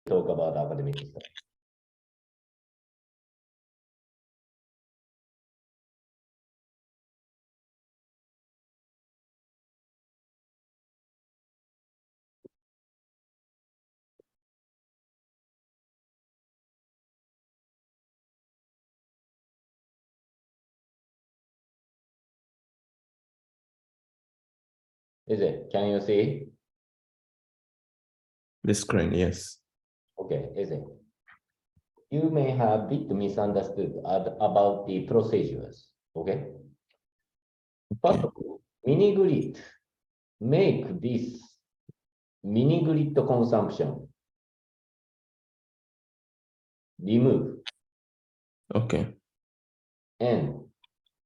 talk about academic stuff. Is it? Can you see? The screen, yes. Okay, is it? You may have a bit misunderstood about the procedures. Okay. First of all, mini grid. Make this mini grid consumption. Remove. Okay. And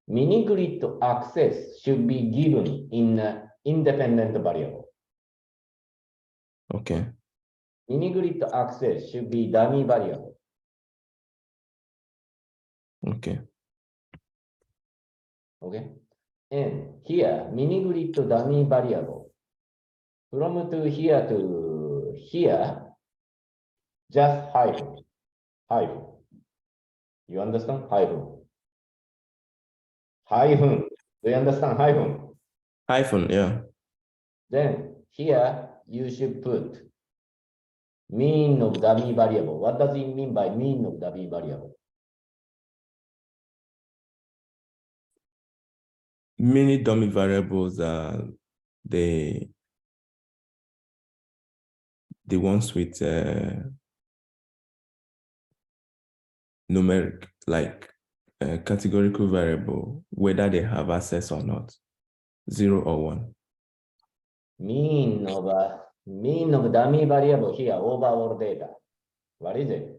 mini grid access should be given in an independent variable. Okay. Mini grid access should be dummy variable. Okay. Okay. And here, mini grid dummy variable. From to here, just hyphen. Hyphen. You understand? Hyphen. Hyphen. Do you understand hyphen? Hyphen, yeah. Then here you should put mean of dummy variable. What does it mean by mean of dummy variable? Many dummy variables are the ones with numeric, like categorical variable, whether they have access or not, 0 or 1. Mean of dummy variable here, overall data. What is it?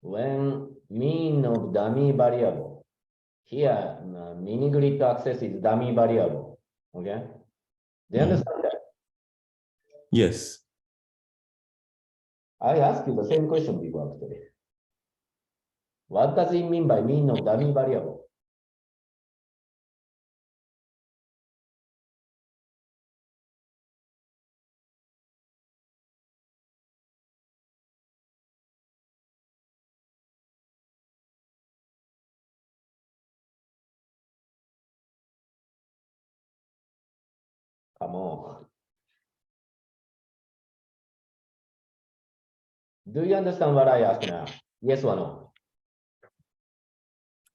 When mean of dummy variable, here mini grid access is dummy variable. Okay? Do you understand that? Yes. I asked you the same question before actually. What does it mean by mean of dummy variable? Come on. Do you understand what I ask now? Yes or no?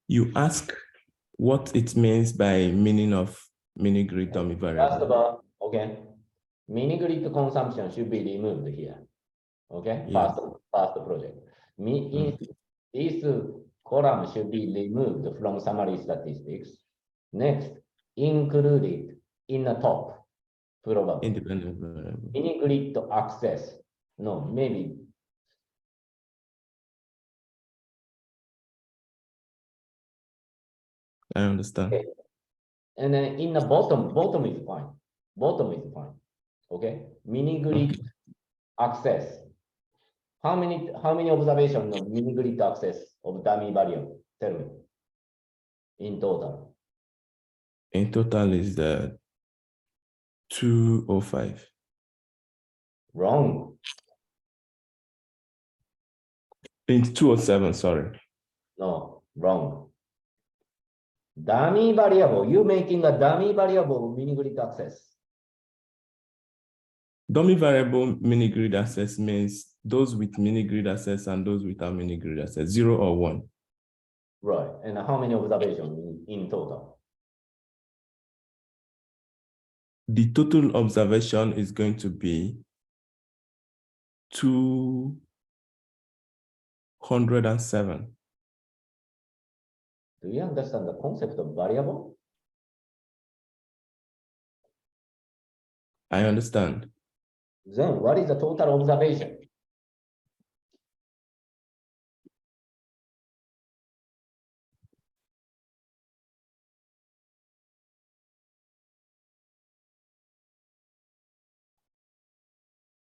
You ask what it means by meaning of mini grid dummy variable. First of all, okay, mini grid consumption should be removed here. Okay, Yeah. first project. This column should be removed from summary statistics. Next, included in the top, probably. Independent variable. Mini grid access. No, maybe. I understand. Okay. And then in the bottom is fine. Bottom is fine. Okay, mini grid access. How many observations of mini grid access of dummy variable? Tell me. In total. In total is the 205. Wrong. In 207, sorry. No, wrong. Dummy variable. You making a dummy variable mini grid access. Dummy variable mini grid access means those with mini grid access and those without mini grid access, 0 or 1. Right. And how many observations in total? The total observation is going to be 207. Do you understand the concept of variable? I understand. Then what is the total observation?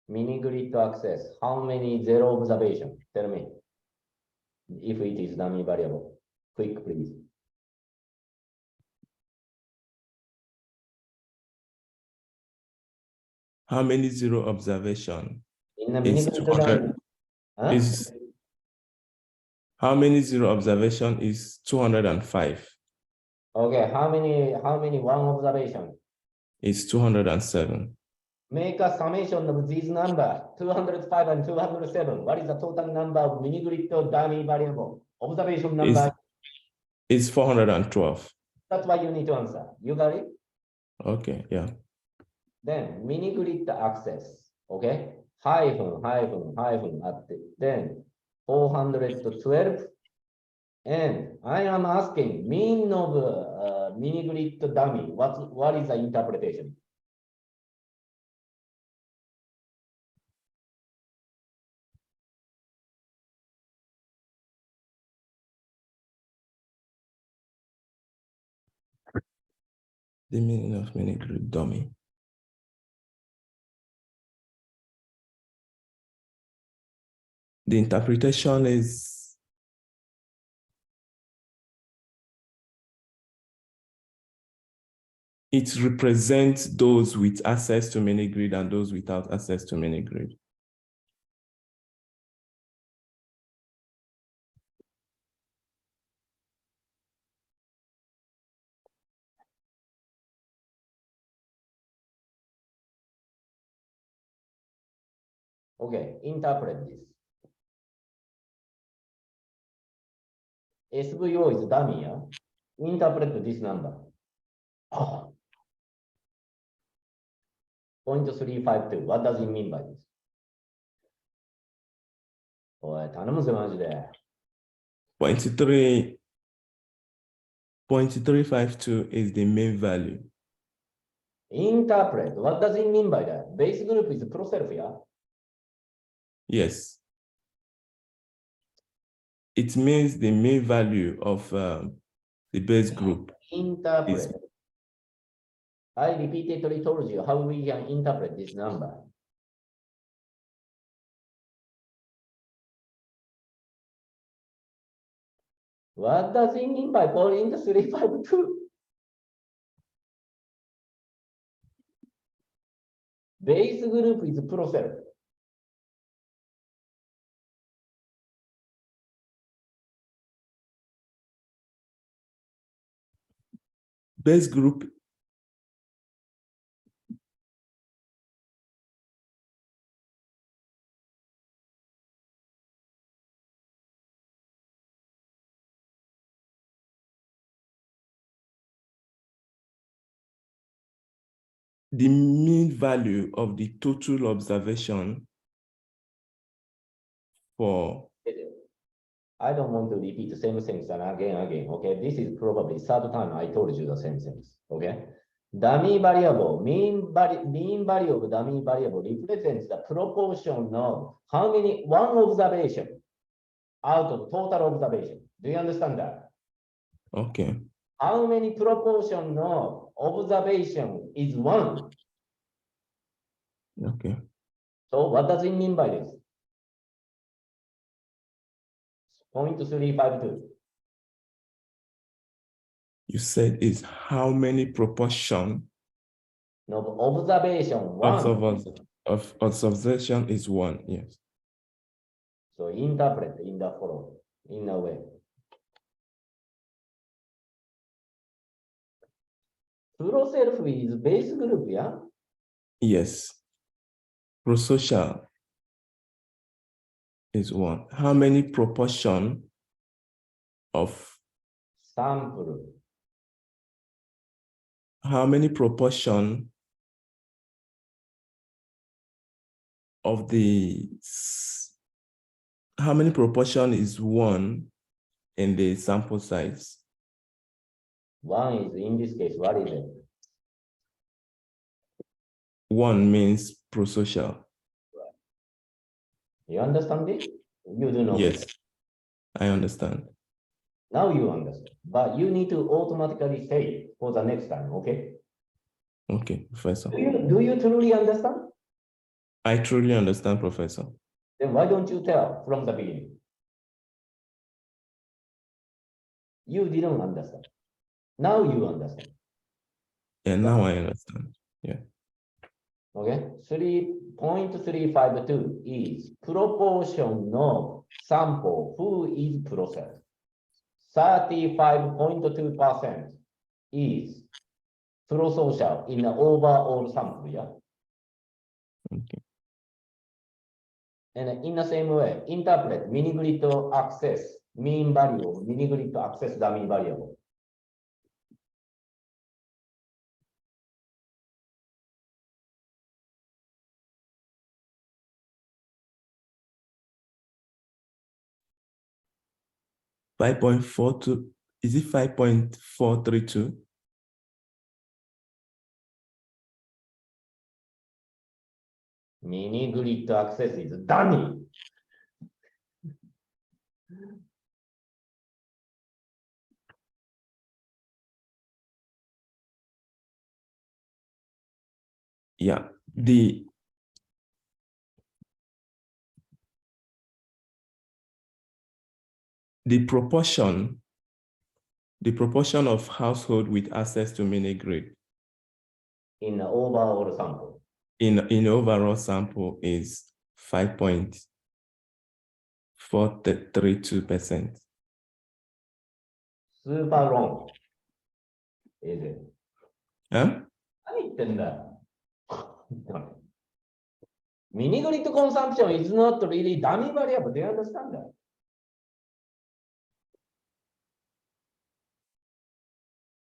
Mini grid access. How many zero observation? Tell me. If it is dummy variable. Quick, please. How many 0 observation? In a is mini-grid 200. dummy. Huh? Is how many zero observation is 205? Okay, how many one observation? Is 207. Make a summation of these numbers, 205 and 207. What is the total number of mini-grid dummy variable? Observation number. Is 412. That's what you need to answer. You got it? Okay, yeah. Then mini-grid access. Okay? Hyphen at the, then 412. And I am asking mean of mini-grid dummy. What is the interpretation? The meaning of mini-grid dummy. The interpretation is it represents those with access to mini-grid and those without access to mini-grid. Okay, interpret this. SVO is dummy. Yeah? Interpret this number. 0.352. What does it mean by this? おい、頼むぜ、マジで。0.352 is the main value. Interpret. What does it mean by that? Base group is pro-self, yeah? Yes. It means the main value of the base group. Interpret. I repeatedly told you how we can interpret this number. What does it mean by 0.352? Base group is pro-self. Base group the mean value of the total observation for. I don't want to repeat the same things and again, okay? This is probably third time I told you the same things, okay? Dummy variable, mean value of dummy variable represents the proportion of how many, one observation out of total observation. Do you understand that? Okay. How many proportion of observation is one? Okay. So what does it mean by this? 0.352. You said is how many proportion No, observation one. of observation is one, yes. So interpret in the following, in a way. Pro-self is base group, yeah? Yes. Prosocial is one. How many proportion of Sample. how many proportion of the how many proportion is one in the sample size? One is, in this case, what is it? One means prosocial. You understand it? You do not. Yes, I understand. Now you understand. But you need to automatically say it for the next time, okay? Okay, Professor. Do you truly understand? I truly understand, Professor. Then why don't you tell from the beginning? You didn't understand. Now you understand. And now I understand. Yeah. Okay, 3.352 is proportion of sample who is processed. 35.2% is pro-social in the overall sample, yeah? Okay. And in the same way, interpret mini-grid access mean value of mini-grid access dummy variable. $5.42, is it 5.432? Mini-grid access is dummy. Yeah, the proportion of household with access to mini grid In the overall sample. in overall sample is 5.432%. Super long. Is it? Huh? 何言ってんだよ。Mini-grid consumption is not really dummy variable. Do you understand that?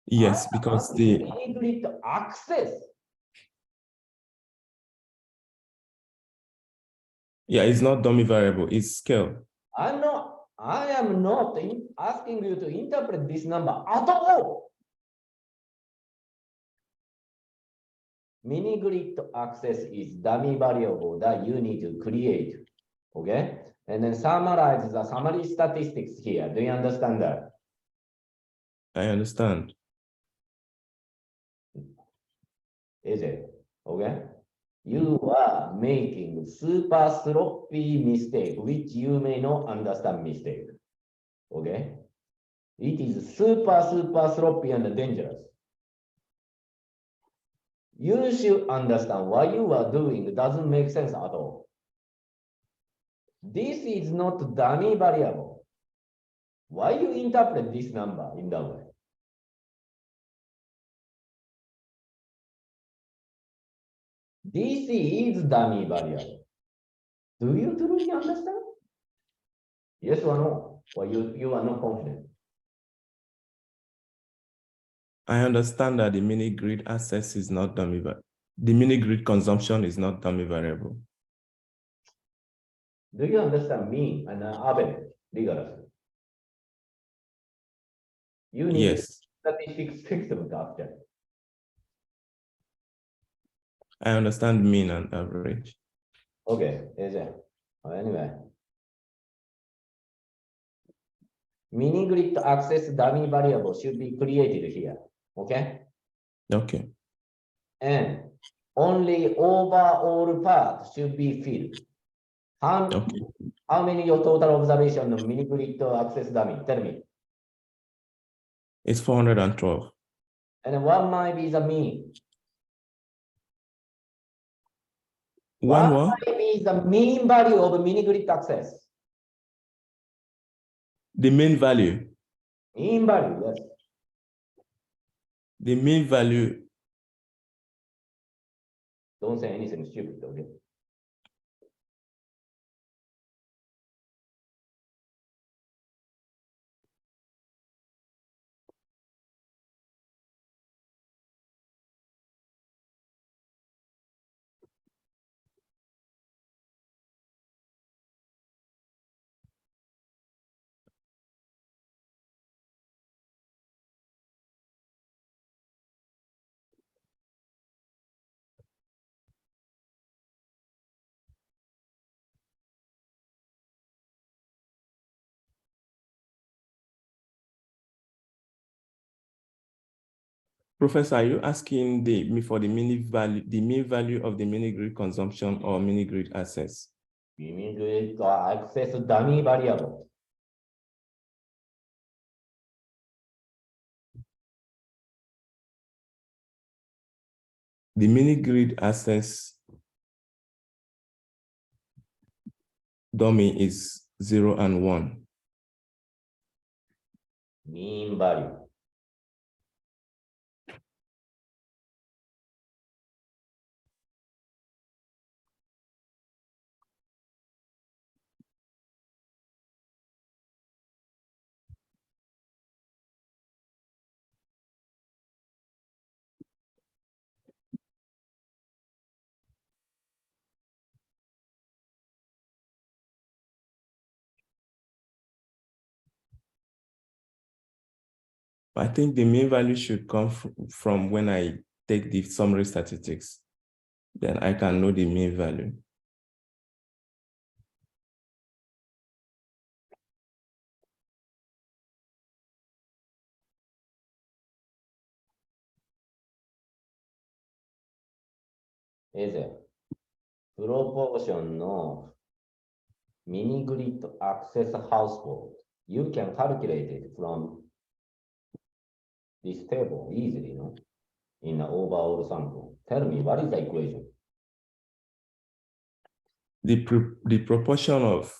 Yes, because the mini-grid access. yeah, it's not dummy variable, it's scale. I am not asking you to interpret this number at all. Mini-grid access is dummy variable that you need to create. Okay? And then summarize the summary statistics here. Do you understand that? I understand. Is it? Okay? You are making super sloppy mistake, which you may not understand mistake. Okay? It is super sloppy and dangerous. You should understand what you are doing doesn't make sense at all. This is not dummy variable. Why you interpret this number in that way? This is dummy variable. Do you truly understand? Yes or no? Or you are not confident? I understand that the mini grid access is not dummy variable. The mini grid consumption is not dummy variable. Do you understand mean and average rigorously? You need Yes, statistics textbook after. I understand mean and average. Okay, is it? Anyway. Mini grid access dummy variable should be created here. Okay? Okay. And only overall part should be filled. Okay. How many your total observation of mini grid access dummy? Tell me. It's 412. And what might be the mean? What? Might be the mean value of mini grid access? The mean value. Mean value, yes. The mean value. Don't say anything stupid, okay? Professor, are you asking for the mean value of the mini grid consumption or mini grid access? Mini grid access dummy variable. The mini-grid access dummy is 0 and 1. Mean value. I think the mean value should come from when I take the summary statistics. Then I can know the mean value. Is it proportion of mini grid access household? You can calculate it from this table easily, no? In the overall sample. Tell me, what is the equation? The proportion of,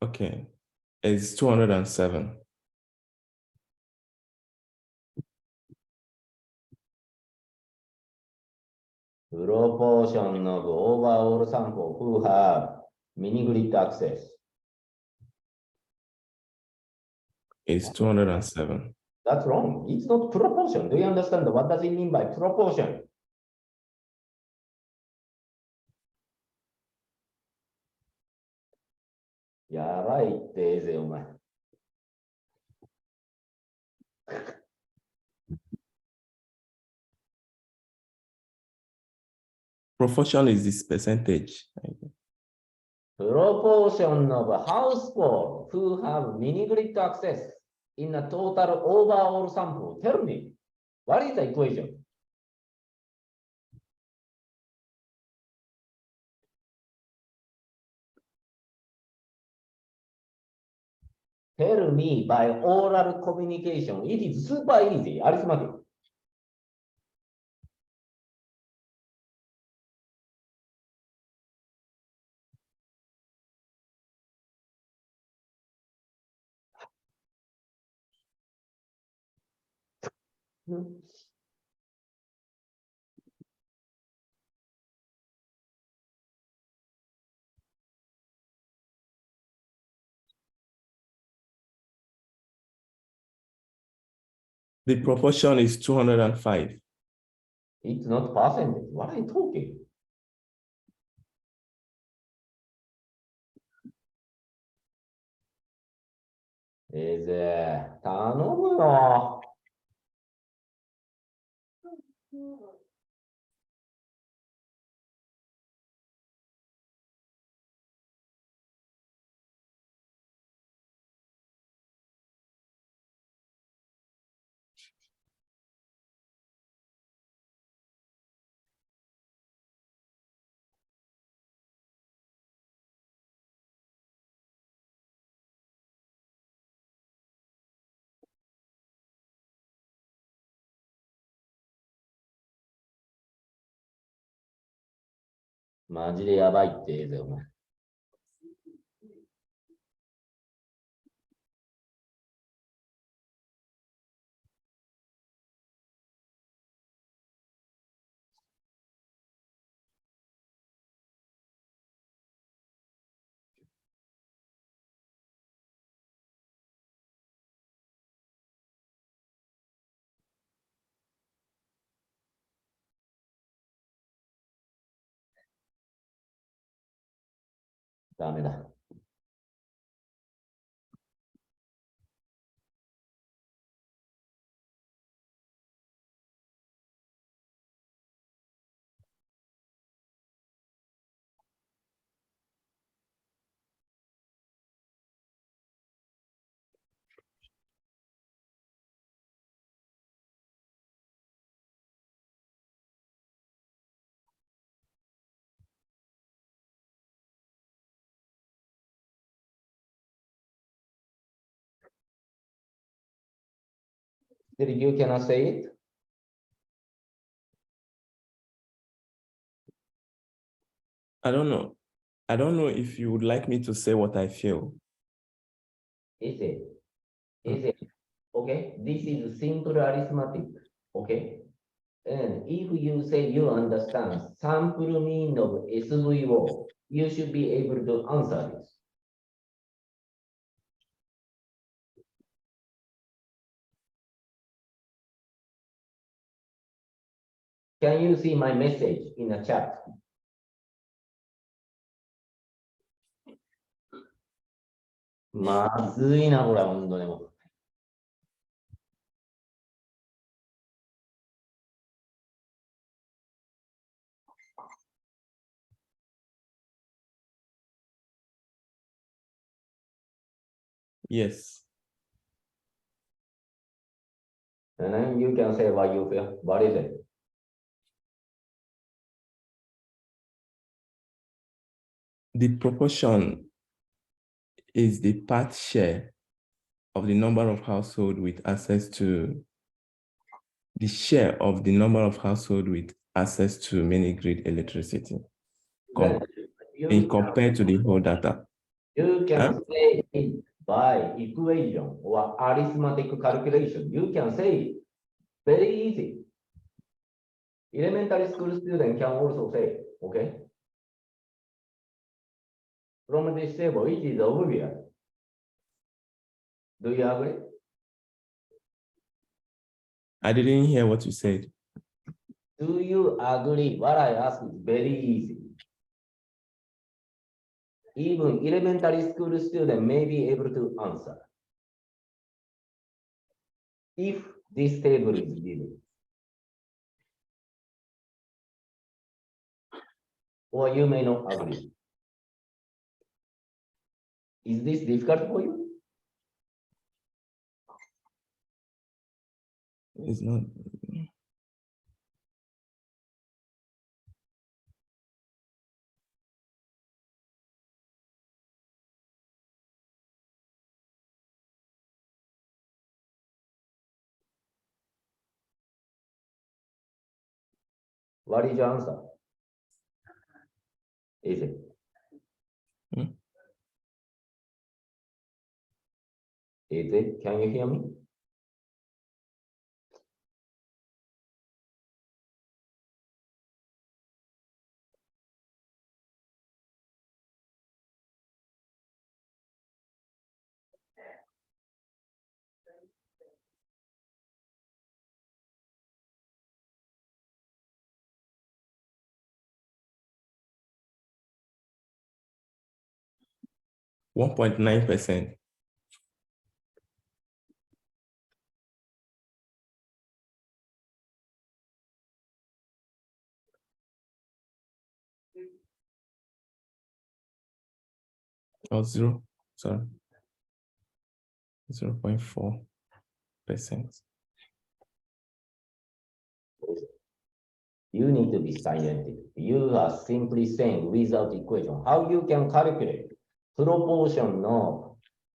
okay, is 207. Proportion of overall sample who have mini grid access. Is 207. That's wrong. It's not proportion. Do you understand? What does it mean by proportion? Yeah, right, Eze,お前. Proportion is this percentage. Proportion of household who have mini grid access in a total overall sample. Tell me, what is the equation? Tell me by oral communication. It is super easy, arithmetic. The proportion is 205. It's not percentage. What are you talking? Is 頼むよ。マジでやばいって、お前。ダメだ。Still, you cannot say it? I don't know. I don't know if you would like me to say what I feel. Is it? Is it? Okay, this is simple arithmetic. Okay, and if you say you understand sample mean of SVO, you should be able to answer this. Can you see my message in the chat?まずいな、これは本当にもう。Yes. And then you can say what you feel. What is it? The proportion is the part share of the number of households with access to the share of the number of households with access to mini-grid electricity compared to the whole data. You can say it by equation or arithmetic calculation. You can say it very easy. Elementary school student can also say, okay? From this table, it is obvious. Do you agree? I didn't hear what you said. Do you agree? What I asked is very easy. Even elementary school student may be able to answer. If this table is given. Or you may not agree. Is this difficult for you? It's not. What is your answer? Is it? Is it? Can you hear me? %1.9%. Oh, sorry, 0.4%. You need to be scientific. You are simply saying without equation. How you can calculate proportion of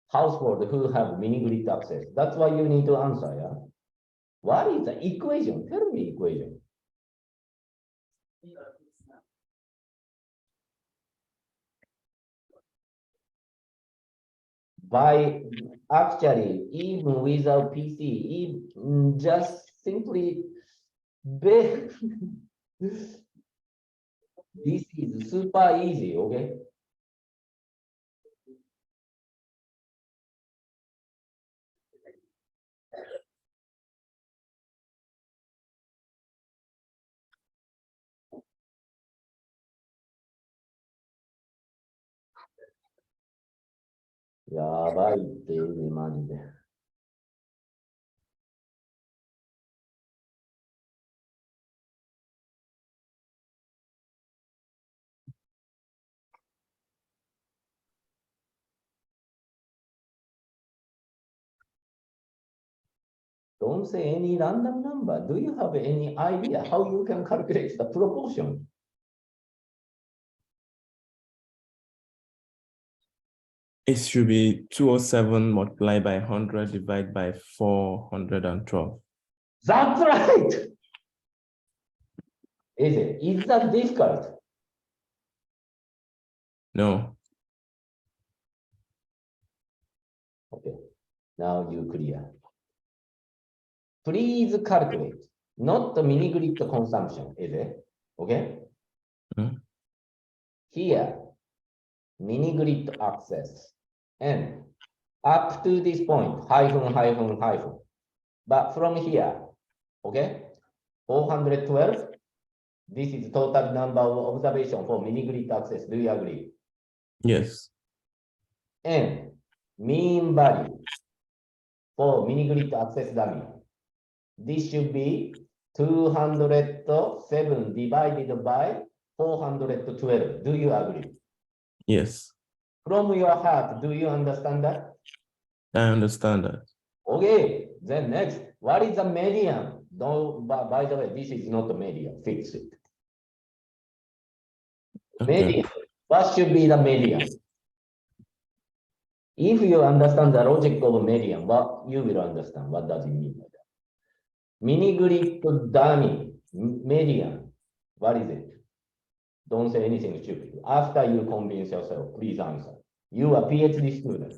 household who have mini-grid access? That's why you need to answer, yeah? What is the equation? Tell me equation. By actually, even without PC, even just simply this is super easy, okay? Yeah, bye. Imagine. Don't say any random number. Do you have any idea how you can calculate the proportion? It should be 207 multiplied by 100 divided by 412. That's right. Is it? Is that difficult? No. Okay, now you clear. Please calculate, not the mini grid consumption, is it? Okay. Hmm. Here, mini grid access, and up to this point, hyphen, hyphen, hyphen. But from here, okay, 412, this is total number of observation for mini grid access. Do you agree? Yes. And mean value for mini grid access dummy. This should be 207 divided by 412. Do you agree? Yes. From your heart, do you understand that? I understand that. Okay, then next, what is the median? Don't, by the way, this is not the median, fix it. Okay. Median, what should be the median? If you understand the logic of median, what you will understand, what does it mean by that? Mini grid dummy, median, what is it? Don't say anything stupid. After you convince yourself, please answer. You are PhD student.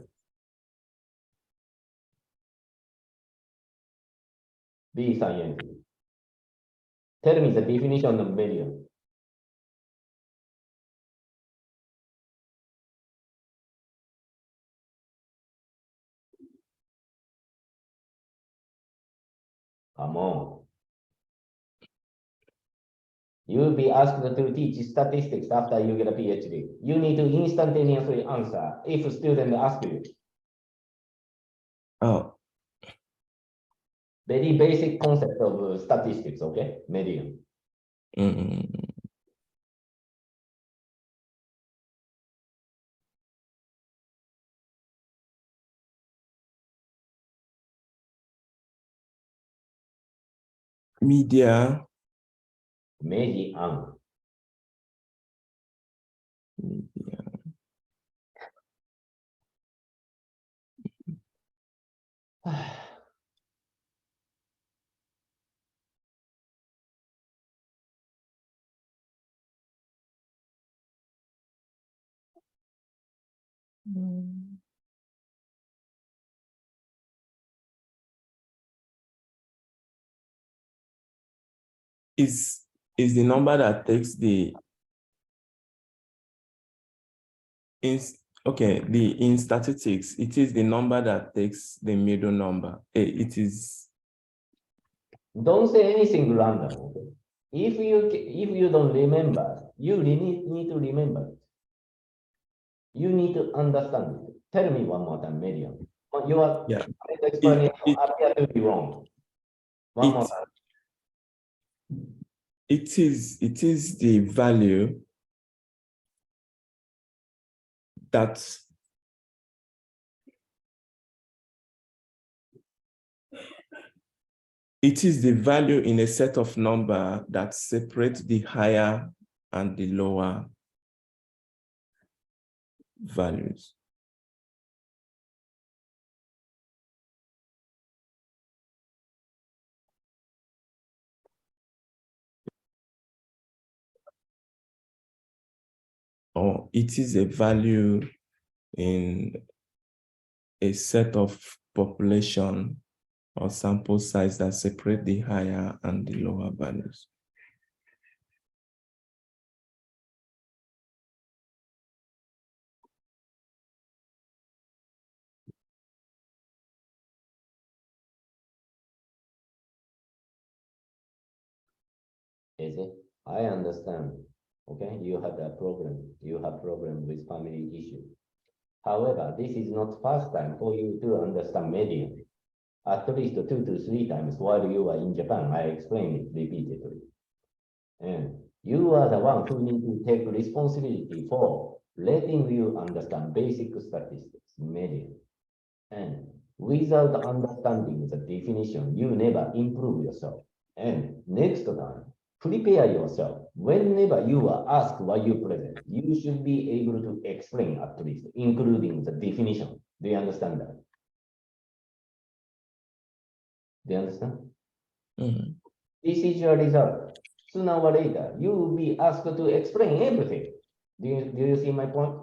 Be scientific. Tell me the definition of median. Come on. You'll be asked to teach statistics after you get a PhD. You need to instantaneously answer if a student asks you. Oh, Very basic concept of statistics, okay? Median. mm, media. Median. Media. Is the number that takes the in statistics, it is the number that takes the middle number. It is. Don't say anything random, okay? If you don't remember, you really need to remember it. You need to understand it. Tell me one more time, median. Your Yeah. explanation It- appears to be wrong. One more It, time. it is the value that it is the value in a set of number that separates the higher and the lower values. Or it is a value in a set of population or sample size that separate the higher and the lower values. Is it? I understand. Okay, you have a problem. You have problem with family issue. However, this is not first time for you to understand median. At least 2 to 3 times while you are in Japan, I explained it repeatedly. And you are the one who need to take responsibility for letting you understand basic statistics, median. And without understanding the definition, you never improve yourself. And next time, prepare yourself. Whenever you are asked what you present, you should be able to explain at least, including the definition. Do you understand that? Do you understand? Mm-hmm. This is your result. Sooner or later, you will be asked to explain everything. Do you see my point?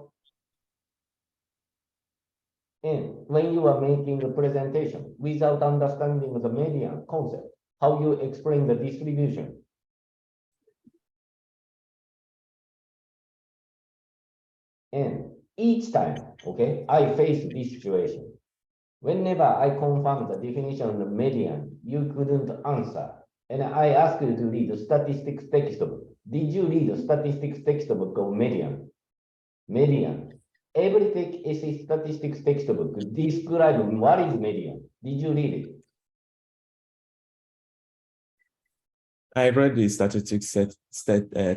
And when you are making a presentation without understanding the median concept, how you explain the distribution? And each time, okay, I face this situation. Whenever I confirm the definition of the median, you couldn't answer. And I asked you to read the statistics textbook. Did you read the statistics textbook of median? Median. Every statistics textbook describe what is median. Did you read it? I read the statistics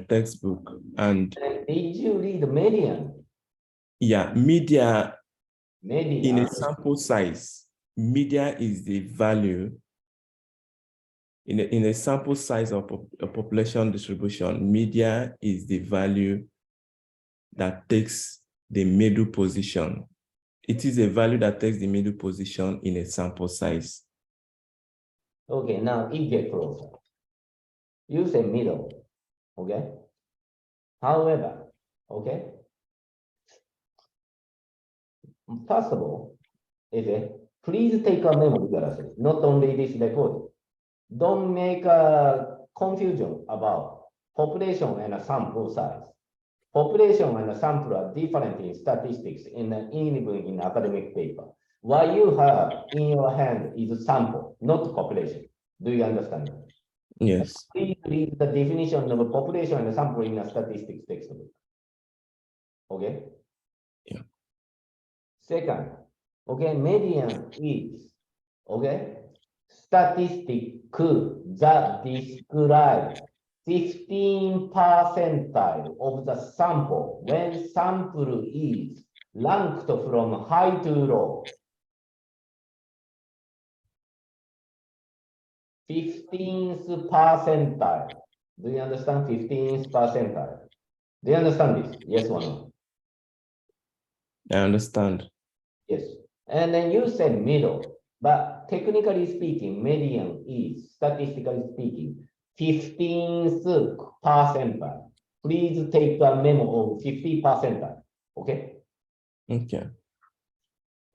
textbook, and did you read median? Yeah, media in a Median. sample size, media is the value in a sample size of a population distribution. Media is the value that takes the middle position. It is a value that takes the middle position in a sample size. Okay, now it gets closer. You say middle, okay? However, okay? First of all, okay, please take a memo, not only this report. Don't make a confusion about population and a sample size. Population and sample are different in statistics and even in academic paper. What you have in your hand is sample, not population. Do you understand? Yes. Please read the definition of a population and sample in a statistics textbook. Okay? Yeah. Second, okay, median is, okay, statistic that describe 15 percentile of the sample when sample is ranked from high to low. 15th percentile. Do you understand 15th percentile? Do you understand this? Yes or no? I understand. Yes. And then you said middle, but technically speaking, median is, statistically speaking, 15th percentile. Please take a memo of 50 percentile. Okay? Okay.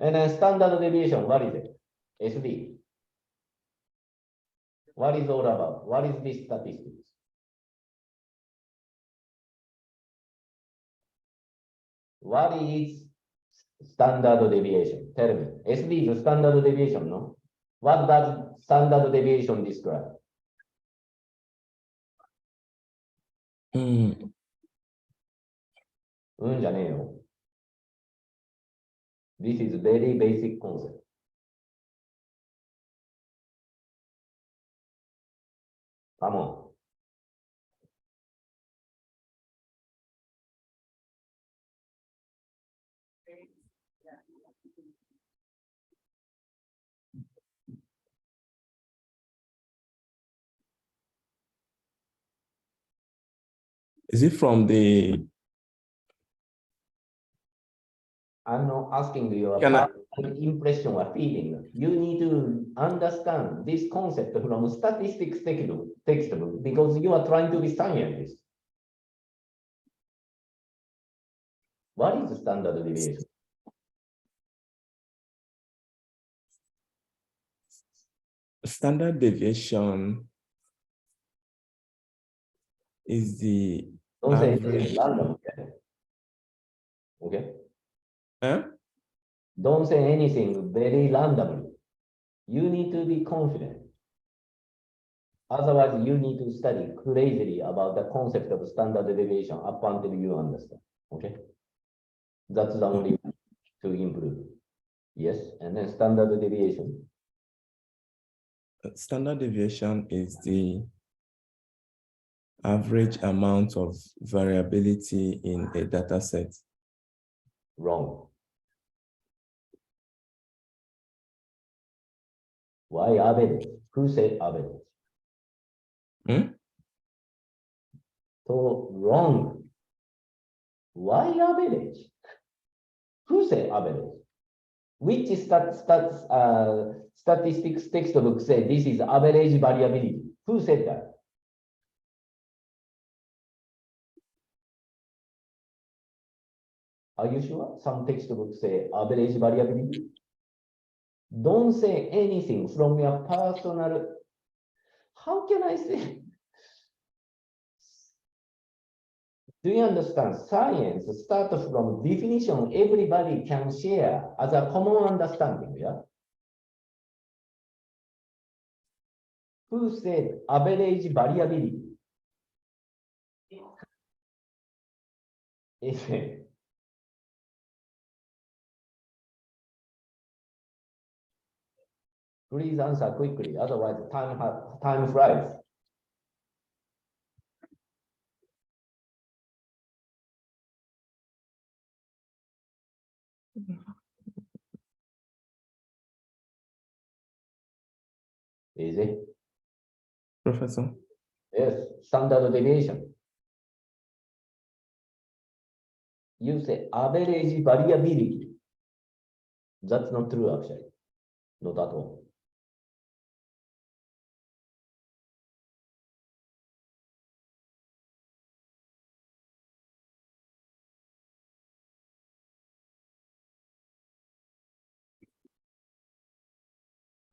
And then standard deviation, what is it? SD. What is all about? What is this statistics? What is standard deviation? Tell me. SD is standard deviation, no? What does standard deviation describe? Mm. じゃねえよ。This is very basic concept. Come on. Is it from the? I'm not asking your Can I? impression or feeling. You need to understand this concept from statistics textbook because you are trying to be scientist. What is the standard deviation? Standard deviation is the Don't say average. random. Okay. Huh? Don't say anything very randomly. You need to be confident. Otherwise, you need to study crazily about the concept of standard deviation up until you understand. Okay. That's the only way to improve. Yes. And then standard deviation. Standard deviation is the average amount of variability in a data set. Wrong. Why average? Who said average? So wrong. Why average? Who said average? Which statistics textbook say this is average variability? Who said that? Are you sure? Some textbooks say average variability. Don't say anything from your personal. How can I say? Do you understand? Science starts from definition everybody can share as a common understanding, yeah? Who said average variability? Please answer quickly, otherwise time flies. Is it? Professor? Yes, standard deviation. You say average variability. That's not true, actually. Not at all.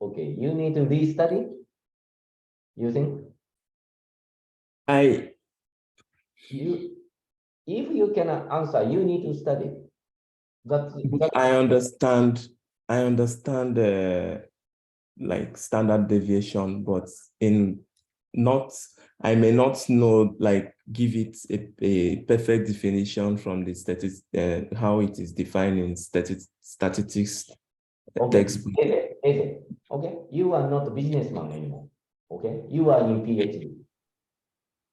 Okay, you need to restudy, you think? If you cannot answer, you need to study. I understand like standard deviation, but I may not know, like, give it a perfect definition from the how it is defined in statistics textbook. Okay, you are not a businessman anymore. Okay, you are in PhD.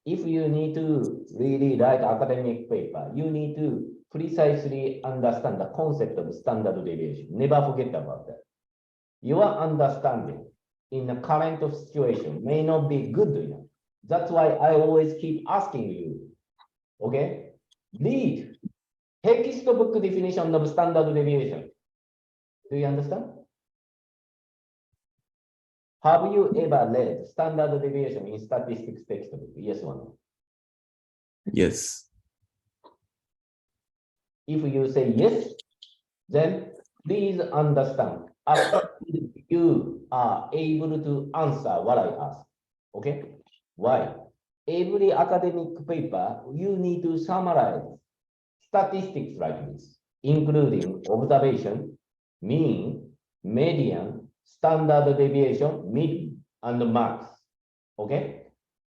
If you need to really write academic paper, you need to precisely understand the concept of standard deviation. Never forget about that. Your understanding in the current situation may not be good enough. That's why I always keep asking you, okay? Read textbook definition of standard deviation. Do you understand? Have you ever read standard deviation in statistics textbook? Yes or no? Yes. If you say yes, then please understand. After you are able to answer what I ask. Okay? Why? Every academic paper, you need to summarize statistics like this, including observation, mean, median, standard deviation, mid, and max. Okay?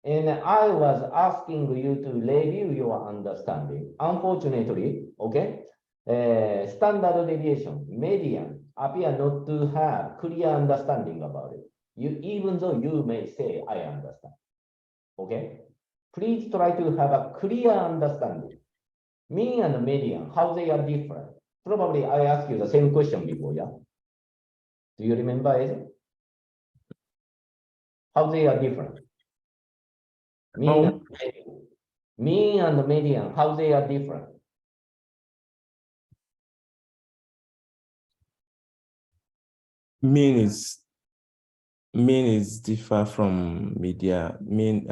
And I was asking you to review your understanding. Unfortunately, okay, standard deviation, median, appear not to have clear understanding about it. Even though you may say, I understand. Okay? Please try to have a clear understanding. Mean and median, how they are different. Probably I asked you the same question before, yeah? Do you remember it? How they are different? Mean and median, how they are different? Mean is differ from media. Mean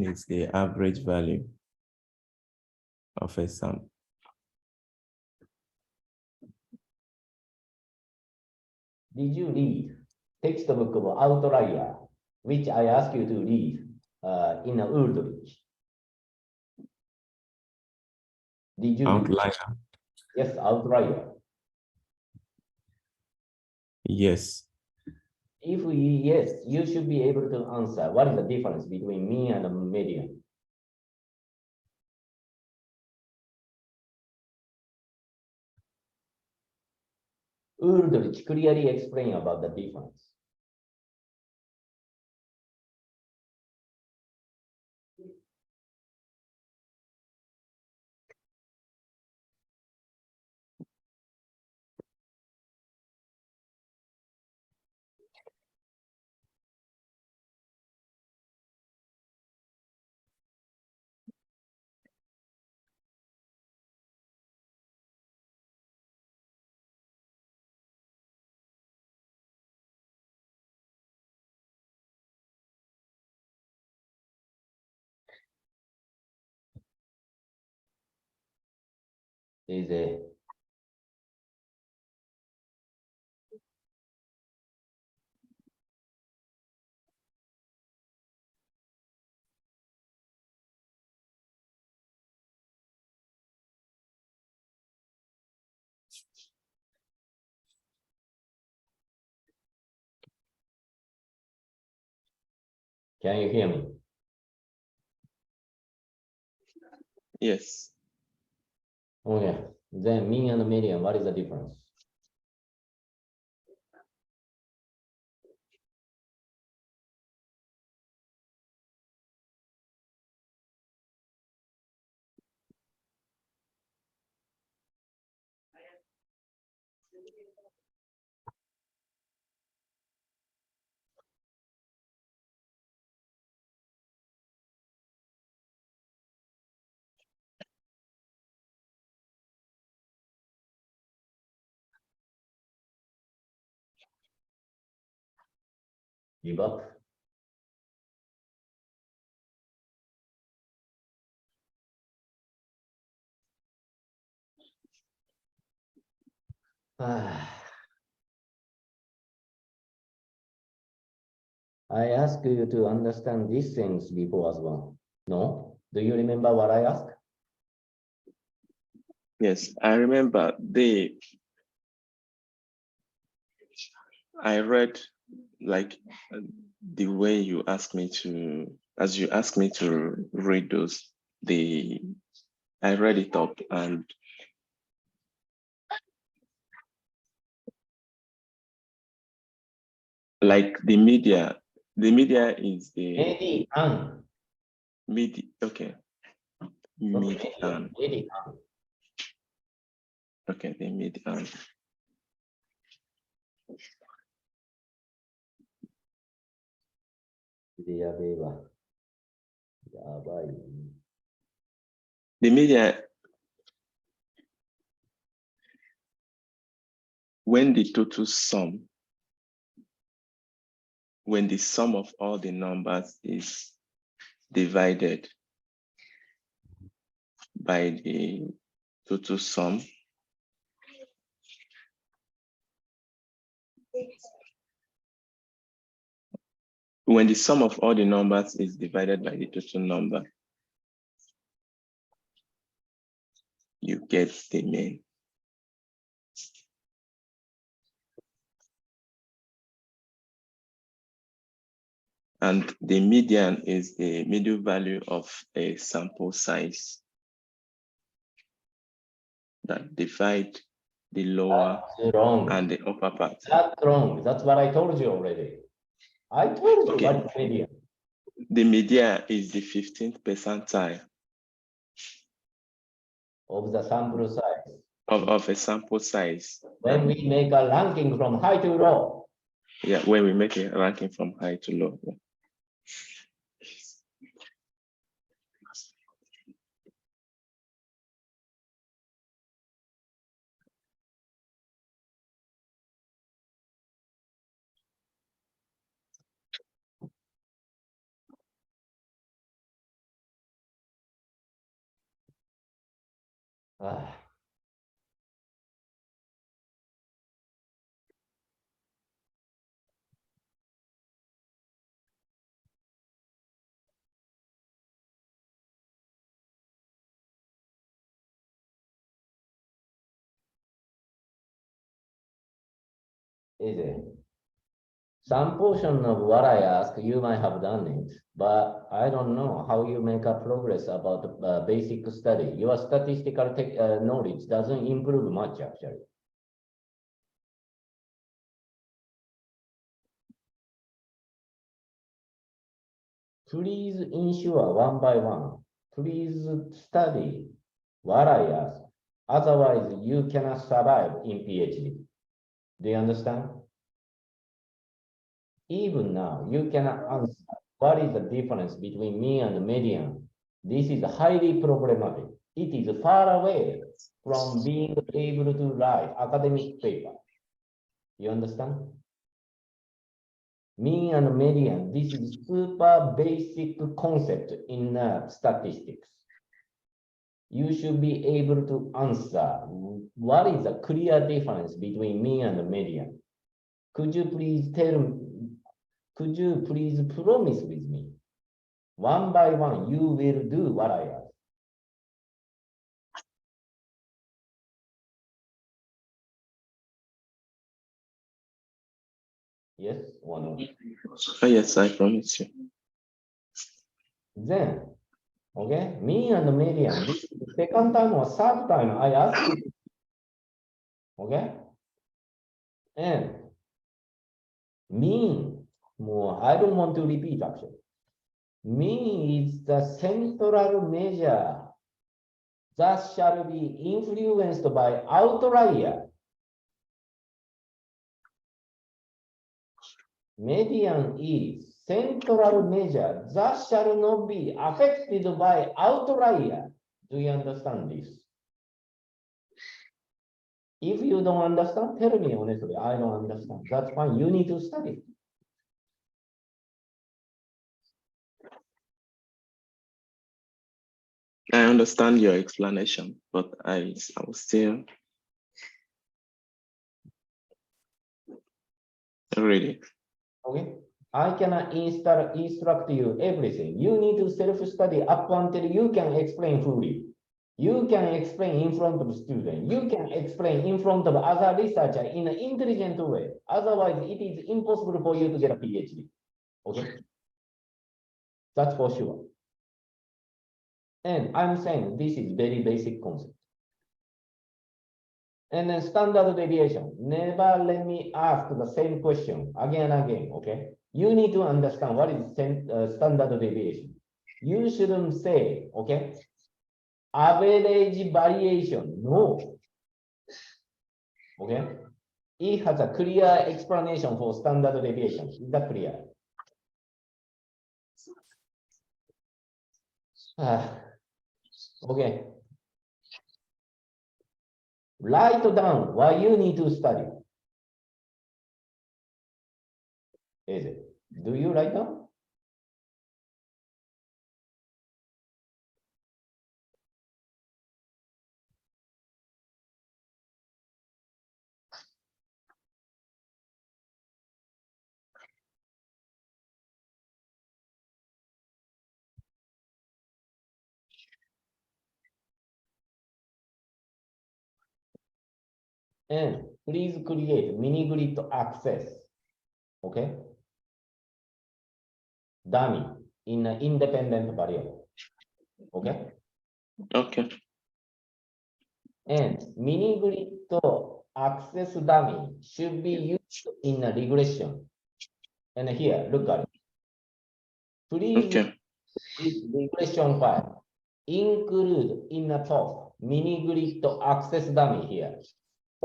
is the average value of a sample. Did you read textbook of Outlier, which I asked you to read in Uldrich? Did you Outlier? read? Yes, Outlier. Yes. If yes, you should be able to answer what is the difference between mean and median. Uldrich clearly explain about the difference. Is Can you hear me? Yes. Okay. Then mean and median, what is the difference? Give up. I asked you to understand these things before as well. No? Do you remember what I asked? Yes, I remember I read like the way you asked me to, as you asked me to read those, I read it up and like the media is the Median. media, okay. Median, Median. okay, the median. The media, when the total sum, when the sum of all the numbers is divided by the total sum, when the sum of all the numbers is divided by the total number, you get the mean. And the median is the middle value of a sample size that divide the lower That's wrong. and the upper part. That's wrong. That's what I told you already. I told you Okay. what is median. The median is the 15th percentile Of the sample size. of a sample size. When we make a ranking from high to low. Yeah, when we make a ranking from high to low. Yeah. Ah. Is it? Some portion of what I ask, you might have done it, but I don't know how you make a progress about basic study. Your statistical knowledge doesn't improve much, actually. Please ensure one by one. Please study what I ask. Otherwise, you cannot survive in PhD. Do you understand? Even now, you cannot answer what is the difference between me and the median. This is highly problematic. It is far away from being able to write academic paper. You understand? Mean and median, this is super basic concept in statistics. You should be able to answer what is the clear difference between mean and median. Could you please tell me? Could you please promise with me? One by one, you will do what I ask. Yes or no? Oh, yes, I promise you. Then, okay, mean and median. This is the second time or third time I asked you. Okay? And mean, more, I don't want to repeat actually. Mean is the central measure that shall be influenced by outlier. Median is central measure that shall not be affected by outlier. Do you understand this? If you don't understand, tell me honestly, I don't understand. That's fine, you need to study. I understand your explanation, but I will still read it. Okay, I cannot instruct you everything. You need to self-study up until you can explain fully. You can explain in front of students. You can explain in front of other researchers in an intelligent way. Otherwise, it is impossible for you to get a PhD. Okay, that's for sure. And I'm saying this is very basic concept. And then standard deviation. Never let me ask the same question again and again, okay? You need to understand what is standard deviation. You shouldn't say, okay, average variation. No. Okay? It has a clear explanation for standard deviation. Is that clear? Okay. Write down what you need to study. Is it? Do you write down? And please create mini grid access. Okay? Dummy in an independent variable. Okay? Okay. And mini grid access dummy should be used in a regression. And here, look at it. Please, Okay. this regression file include in the top mini grid access dummy here.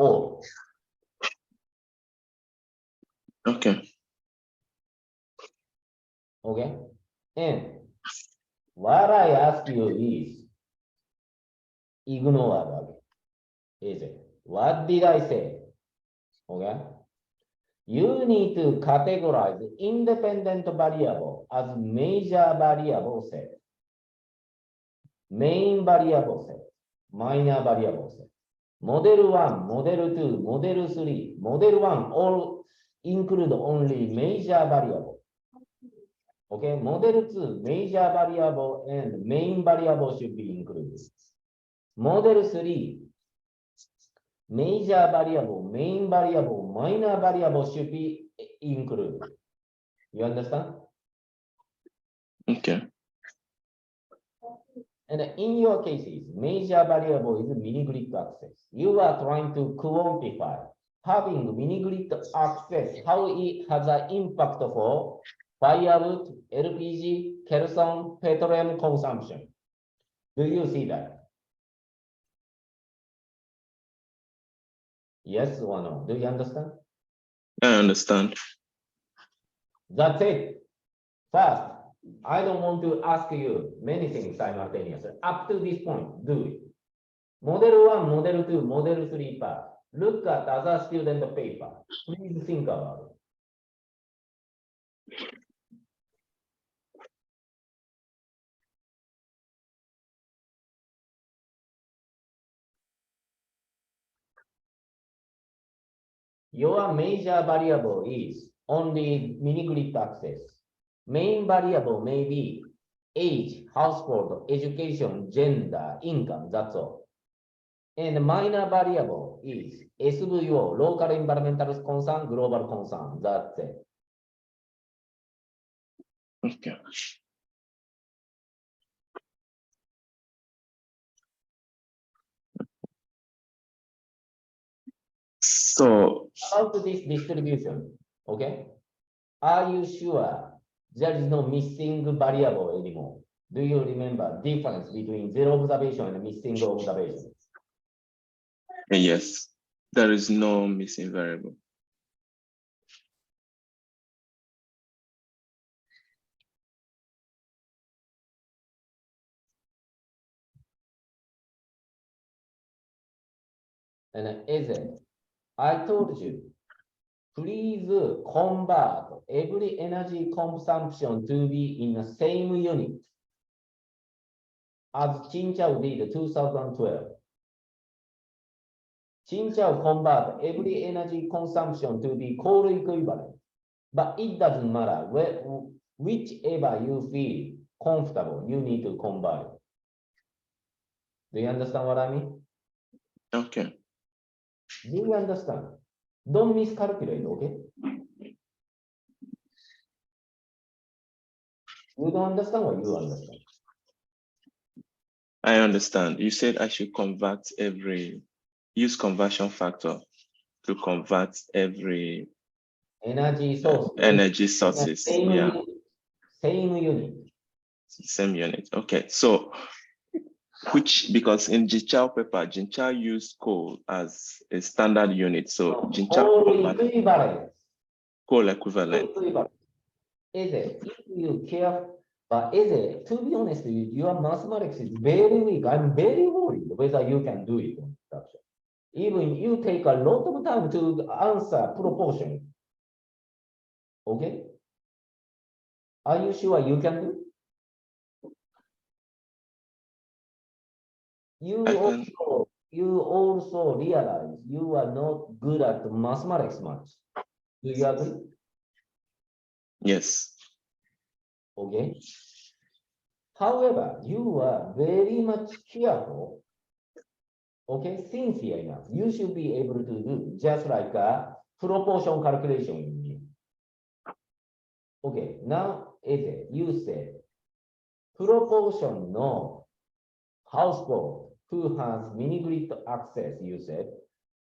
Or Okay. okay. And what I ask you is ignore that. Is it? What did I say? Okay. You need to categorize independent variable as major variable set, main variable set, minor variable set. Model 1, model 2, model 3, model 1 all include only major variable. Okay, model 2, major variable and main variable should be included. Model 3, major variable, main variable, minor variable should be included. You understand? Okay. And in your cases, major variable is mini grid access. You are trying to quantify having mini grid access, how it has an impact for firewood, LPG, kerosene, petroleum consumption. Do you see that? Yes or no? Do you understand? I understand. That's it. First, I don't want to ask you many things simultaneously. Up to this point, do it. Model 1, Model 2, Model 3 part. Look at other student paper. Please think about it. Your major variable is only mini grid access. Main variable may be age, household, education, gender, income, that's all. And minor variable is SVO, local environmental concern, global concern, that's it. Okay. So About this distribution, okay? Are you sure there is no missing variable anymore? Do you remember difference between zero observation and missing observation? yes, there is no missing variable. And is it? I told you, please convert every energy consumption to be in the same unit as Qingqiao did 2012. Qingqiao convert every energy consumption to be coal equivalent, but it doesn't matter whichever you feel comfortable, you need to convert it. Do you understand what I mean? Okay. Do you understand? Don't miscalculate, okay? You don't understand what you understand. I understand. You said I should use conversion factor to convert every Energy source. energy sources. Same Yeah, unit. Same unit. same unit. Okay, so because in Jinchao paper, Jinchao used coal as a standard unit. So Jinchao Coal equivalent. coal equivalent. Is it? If you care, but is it? To be honest, your mathematics is very weak. I'm very worried whether you can do it. Even you take a lot of time to answer proportion. Okay? Are you sure you can do? You also realize you are not good at mathematics much. Do you agree? Yes. Okay. However, you are very much careful. Okay, sincere enough. You should be able to do just like a proportion calculation. Okay, now is it? You said proportion no household who has mini grid access, you said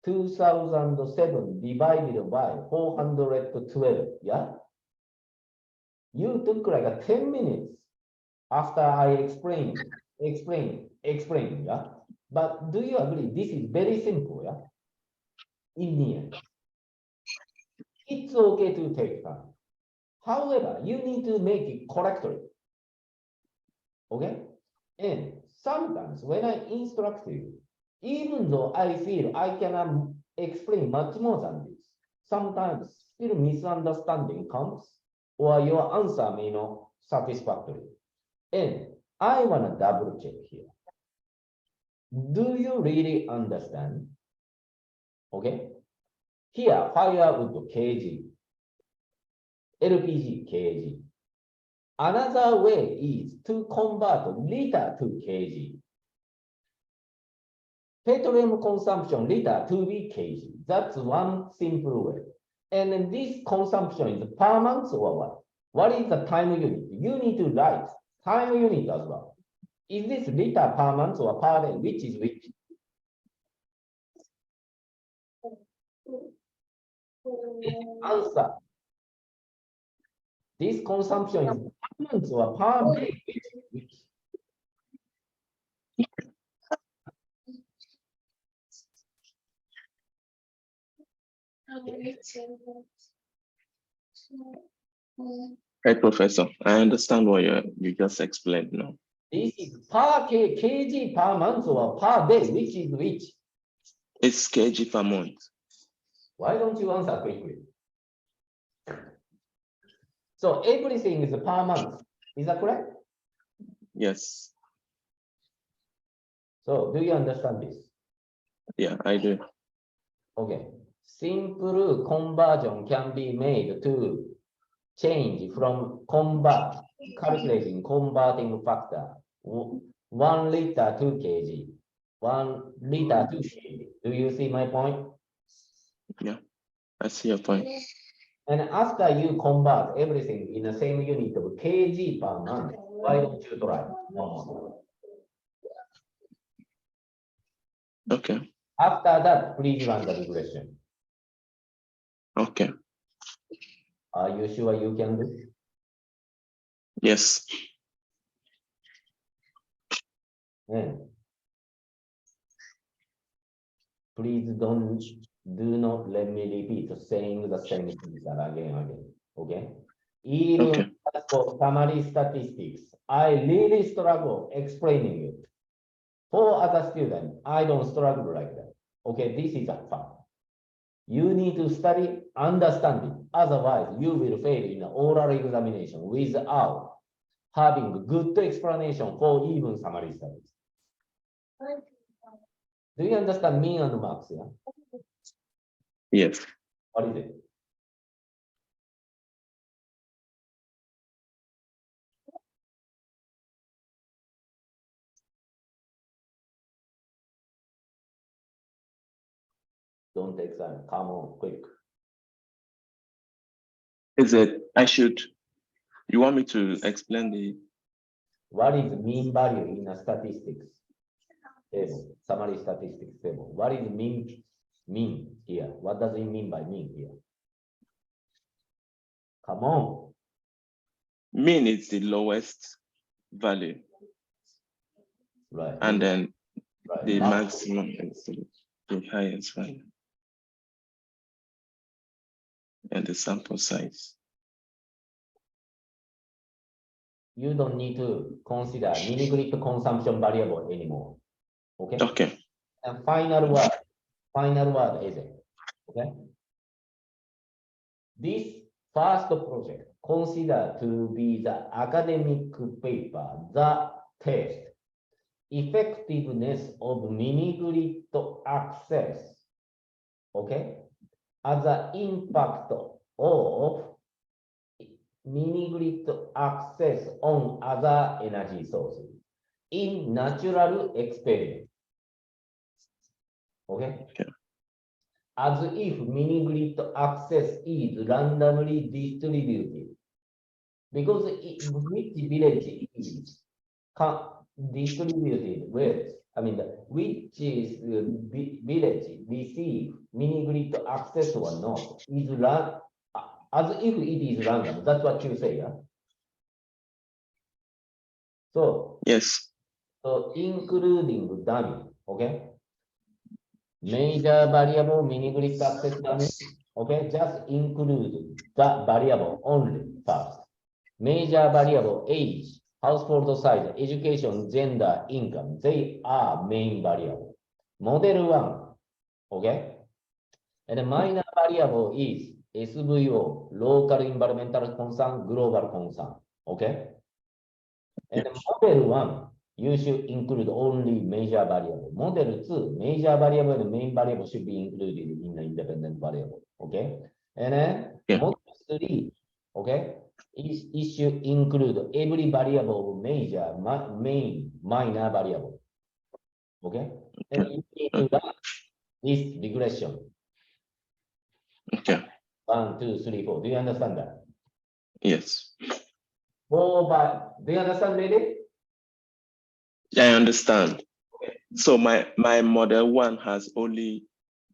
2007 divided by 412, yeah? You took like a 10 minutes after I explained, yeah? But do you agree? This is very simple, yeah? In the end, it's okay to take time. However, you need to make it correctly, okay? And sometimes when I instruct you, even though I feel I cannot explain much more than this, sometimes still misunderstanding comes or your answer may not satisfactory. And I want to double check here. Do you really understand? Okay. Here, firewood kg, LPG kg. Another way is to convert liter to kg. Petroleum consumption liter to be kg. That's one simple way. And then this consumption is per month or what? What is the time unit? You need to write time unit as well. Is this liter per month or per day? Which is which? Answer. This consumption is per month or per day? Which is which? Right, Professor. I understand what you just explained now. This is per kg per month or per day? Which is which? It's kg per month. Why don't you answer quickly? So everything is per month. Is that correct? Yes. So do you understand this? Yeah, I do. Okay. Simple conversion can be made to change from calculating converting factor 1 liter to kg, 1 liter to kg. Do you see my point? Yeah, I see your point. And after you convert everything in the same unit of kg per month, why don't you try one more? Okay. After that, please run the regression. Okay. Are you sure you can do? Yes. And please do not let me repeat saying the same things again and again. Okay? Even Okay. for summary statistics, I really struggle explaining it. For other students, I don't struggle like that. Okay, this is a fact. You need to study, understand it. Otherwise, you will fail in the oral examination without having good explanation for even summary studies. Do you understand mean and max? Yeah? Yes. What is it? Don't examine. Come on, quick. Is it, you want me to explain the, What is mean value in a statistics table? Summary statistics table. What is mean here? What does it mean by mean here? Come on. mean is the lowest value, Right. and then right. the maximum is the highest value. And the sample size. You don't need to consider mini-grid consumption variable anymore. Okay? Okay. And final word is it. Okay? This first project considered to be the academic paper that test effectiveness of mini-grid access, okay, as an impact of mini-grid access on other energy sources in natural experiment. Okay? Okay. As if mini-grid access is randomly distributed. Because which village is distributed with, I mean, which is village receive mini-grid access or not is as if it is random. That's what you say, yeah? So, yes. So including dummy, okay? Major variable mini-grid access dummy, okay? Just include that variable only first. Major variable age, household size, education, gender, income, they are main variable. Model 1, okay? And the minor variable is SVO, local environmental concern, global concern, okay? And model 1, you should include only major variable. Model 2, major variable and main variable should be included in the independent variable, okay? And then model 3, okay? It should include every variable major, main, minor variable, okay? And you need to run this regression. Okay. 1, 2, 3, 4. Do you understand that? Yes. Do you understand really? I understand. So my model 1 has only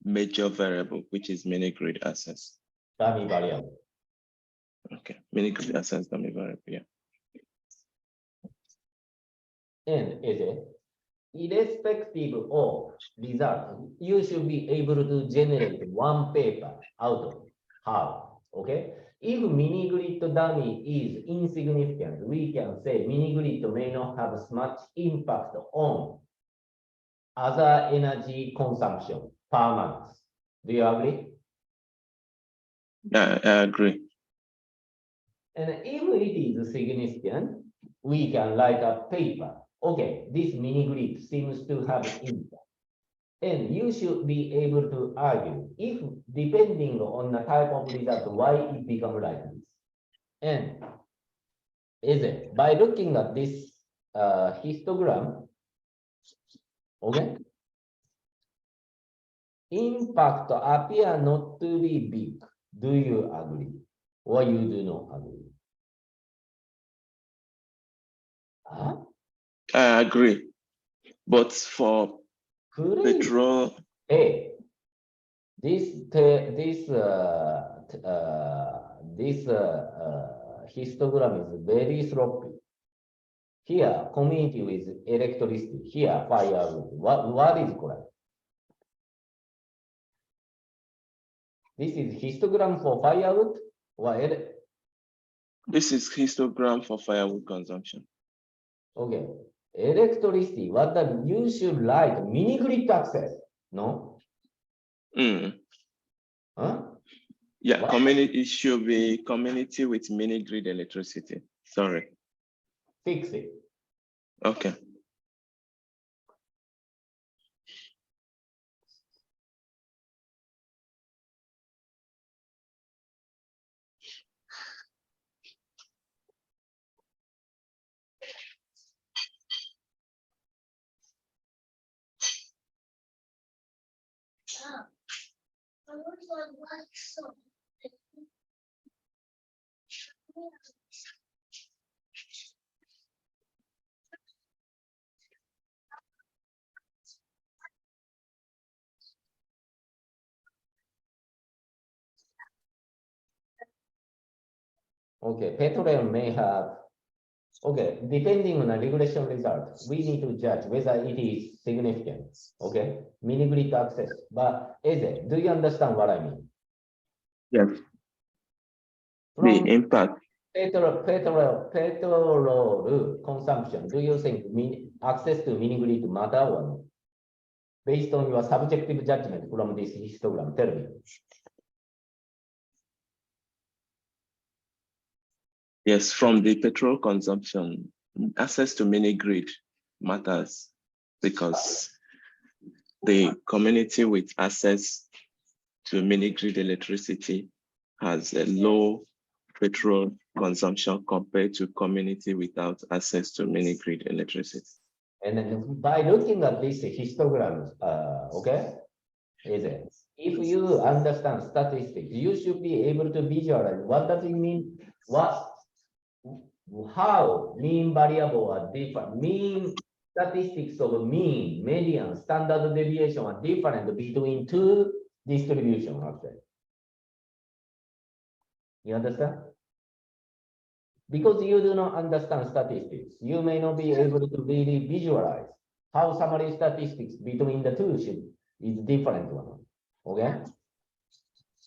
major variable, which is mini-grid access. Dummy variable. Okay. Mini-grid access dummy variable, yeah. And is it? Irrespective of results, you should be able to generate one paper out of how, okay? If mini-grid dummy is insignificant, we can say mini-grid may not have as much impact on other energy consumption per month. Do you agree? I agree. And if it is significant, we can write a paper. Okay, this mini-grid seems to have impact. And you should be able to argue if, depending on the type of result, why it becomes like this. And is it by looking at this histogram, okay, impact appear not to be big. Do you agree? Or you do not agree? Huh? I agree. But for Great. petrol, Hey, this histogram is very sloppy. Here, community with electricity. Here, firewood. What is correct? This is histogram for firewood or This is histogram for firewood consumption. okay. Electricity. What that you should write mini grid access? No. Mm. Huh? Yeah, What? community, it should be community with mini grid electricity. Sorry. Fix it. Okay. Okay, petroleum may have, okay, depending on the regulation result, we need to judge whether it is significant, okay? Mini grid access, but Eze, do you understand what I mean? Yes. From The impact. petrol consumption, do you think access to mini grid matter or not? Based on your subjective judgment from this histogram, tell me. Yes, from the petrol consumption, access to mini grid matters because the community with access to mini grid electricity has a low petrol consumption compared to community without access to mini grid electricity. And then by looking at this histogram, okay, if you understand statistics, you should be able to visualize what does it mean, how mean variable are different, mean statistics of mean, median, standard deviation are different between two distributions actually. You understand? Because you do not understand statistics, you may not be able to really visualize how summary statistics between the two is different one. Okay.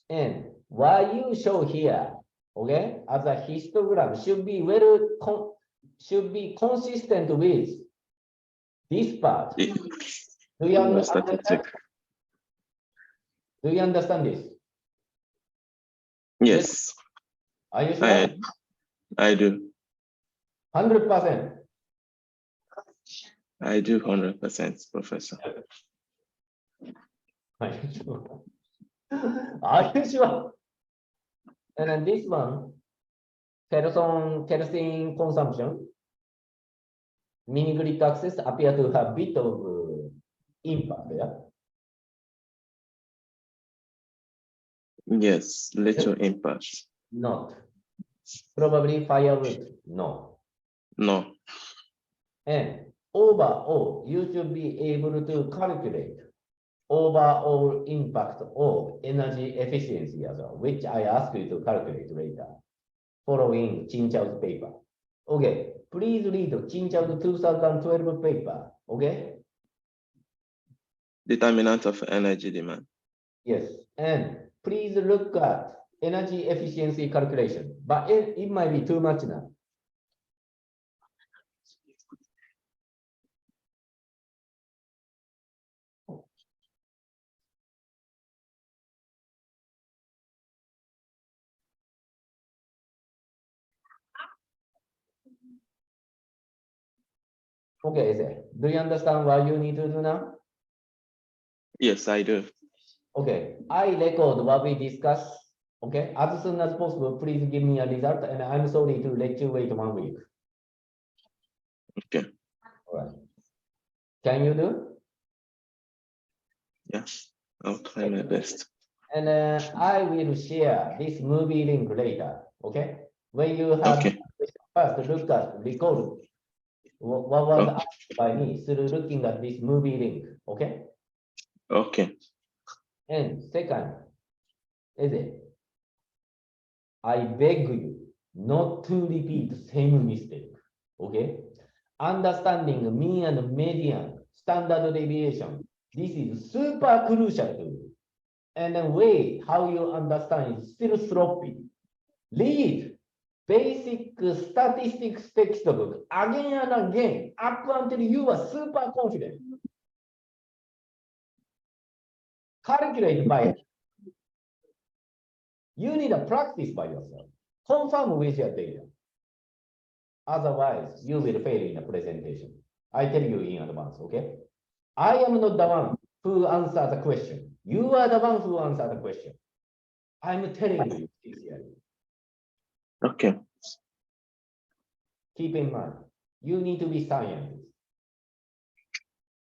And what you show here, okay, as a histogram should be consistent with this part. Do you understand? Do you understand this? Yes. Are you sure? I do. 100%. I do 100%, Professor. Are you sure? Are you sure? And then this one, kerosene consumption, mini grid access appear to have bit of impact there. Yes, little impact. Not. Probably firewood, no. No. And overall, you should be able to calculate overall impact of energy efficiency as well, which I ask you to calculate later, following Chin Chow's paper. Okay, please read Chin Chow's 2012 paper, okay? Determinant of energy demand. Yes, and please look at energy efficiency calculation, but it might be too much now. Okay, Eze, do you understand what you need to do now? Yes, I do. Okay, I record what we discussed. Okay, as soon as possible, please give me a result, and I'm sorry to let you wait 1 week. Okay. All right. Can you do? Yes, I'll try my best. And I will share this movie link later. Okay, when you have first look at record what was asked by me through looking at this movie link. Okay. Okay. And second, is it? I beg you not to repeat same mistake. Okay? Understanding mean and median, standard deviation. This is super crucial to you. And the way how you understand is still sloppy. Read basic statistics textbook again and again up until you are super confident. Calculate by you need a practice by yourself. Confirm with your data. Otherwise, you will fail in the presentation. I tell you in advance, okay? I am not the one who answers the question. You are the one who answers the question. I'm telling you sincerely. Okay. Keep in mind, you need to be scientist.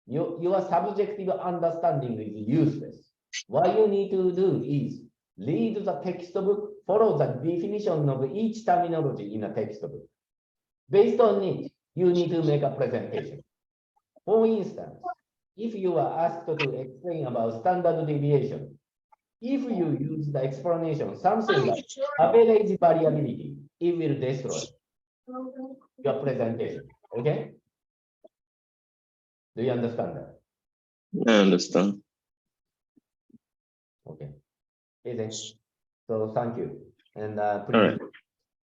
Your subjective understanding is useless. What you need to do is read the textbook, follow the definition of each terminology in a textbook. Based on it, you need to make a presentation. For instance, if you are asked to explain about standard deviation, if you use the explanation something like average variability, it will destroy your presentation. Okay? Do you understand that? I understand. Okay. Easy. So thank you. And please. All right.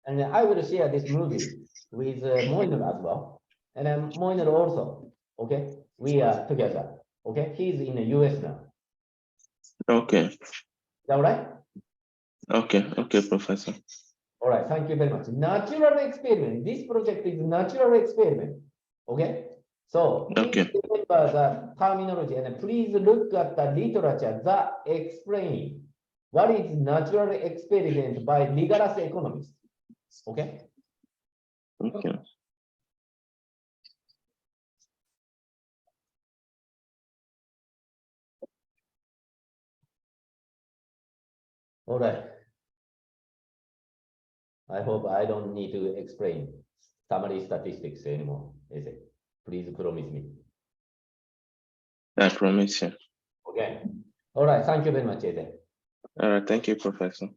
And I will share this movie with Moiner as well. And then Moiner also. Okay. We are together. Okay. He's in the US now. Okay. Is that all right? Okay. Okay, Professor. All right. Thank you very much. Natural experiment. This project is natural experiment. Okay. So please Okay. remember the terminology and please look at the literature that explain what is natural experiment by rigorous economists. Okay. Okay. All right. I hope I don't need to explain summary statistics anymore, is it? Please promise me. I promise you. Okay. All right. Thank you very much, Eze. All right. Thank you, Professor.